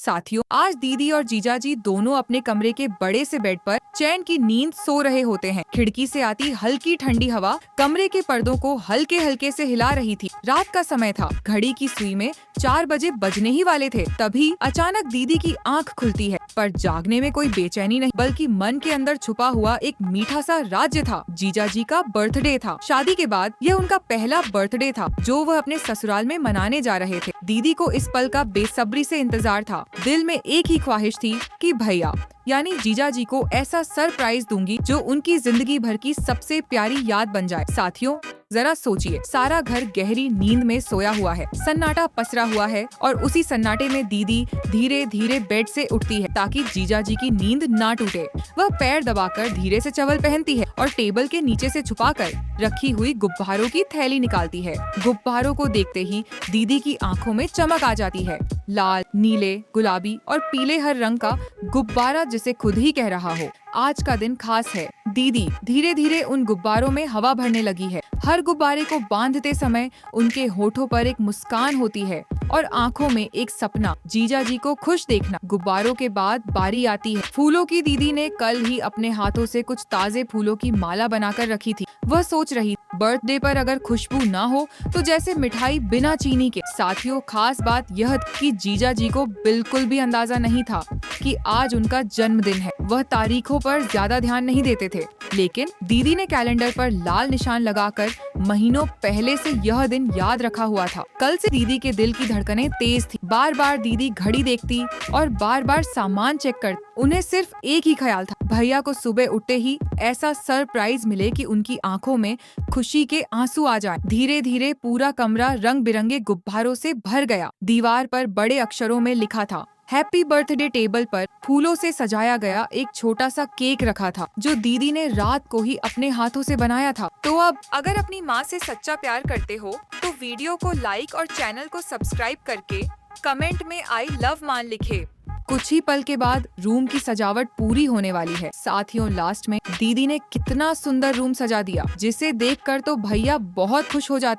साथियों, आज दीदी और जीजाजी दोनों अपने कमरे के बड़े से बेड पर चैन की नींद सो रहे होते हैं। खिड़की से आती हल्की ठंडी हवा कमरे के पर्दों को हल्के हल्के से हिला रही थी। रात का समय था। घड़ी की सुई में 4 बजे बजने ही वाले थे। तभी अचानक दीदी की आंख खुलती है, पर जागने में कोई बेचैनी नहीं, बल्कि मन के अंदर छुपा हुआ एक मीठा सा राज्य था। जीजाजी का बर्थडे था। शादी के बाद यह उनका पहला बर्थडे था, जो वह अपने ससुराल में मनाने जा रहे थे। दीदी को इस पल का बेसब्री से इंतजार था। दिल में एक ही ख्वाहिश थी कि भैया यानी जीजाजी को ऐसा सरप्राइज दूंगी जो उनकी जिंदगी भर की सबसे प्यारी याद बन जाए। साथियों, जरा सोचिए, सारा घर गहरी नींद में सोया हुआ है, सन्नाटा पसरा हुआ है और उसी सन्नाटे में दीदी धीरे धीरे बेड से उठती है ताकि जीजाजी की नींद ना टूटे। वह पैर दबाकर धीरे से चवल पहनती है और टेबल के नीचे से छुपाकर रखी हुई गुब्बारों की थैली निकालती है। गुब्बारों को देखते ही दीदी की आंखों में चमक आ जाती है। लाल, नीले, गुलाबी और पीले हर रंग का गुब्बारा जिसे खुद ही कह रहा हो, आज का दिन खास है। दीदी धीरे धीरे उन गुब्बारों में हवा भरने लगी है। हर गुब्बारे को बांधते समय उनके होठों पर एक मुस्कान होती है और आंखों में एक सपना, जीजाजी को खुश देखना। गुब्बारों के बाद बारी आती है फूलों की। दीदी ने कल ही अपने हाथों से कुछ ताजे फूलों की माला बनाकर रखी थी। वह सोच रही, बर्थडे पर अगर खुशबू ना हो तो जैसे मिठाई बिना चीनी के। साथियों, खास बात यह कि जीजाजी को बिल्कुल भी अंदाजा नहीं था कि आज उनका जन्मदिन है। वह तारीखों पर ज्यादा ध्यान नहीं देते थे, लेकिन दीदी ने कैलेंडर पर लाल निशान लगाकर महीनों पहले से यह दिन याद रखा हुआ था। कल से दीदी के दिल की धड़कनें तेज थी। बार बार दीदी घड़ी देखती और बार बार सामान चेक करती। उन्हें सिर्फ एक ही ख्याल था, भैया को सुबह उठते ही ऐसा सरप्राइज मिले कि उनकी आंखों में खुशी के आंसू आ जाएं। धीरे धीरे पूरा कमरा रंग बिरंगे गुब्बारों से भर गया। दीवार पर बड़े अक्षरों में लिखा था हैप्पी बर्थडे। टेबल पर फूलों से सजाया गया एक छोटा सा केक रखा था, जो दीदी ने रात को ही अपने हाथों से बनाया था। तो अब अगर अपनी माँ से सच्चा प्यार करते हो तो वीडियो को लाइक और चैनल को सब्सक्राइब करके कमेंट में आई लव मान लिखे। कुछ ही पल के बाद रूम की सजावट पूरी होने वाली है। साथियों, लास्ट में दीदी ने कितना सुंदर रूम सजा दिया, जिसे देखकर तो भैया बहुत खुश हो जाते।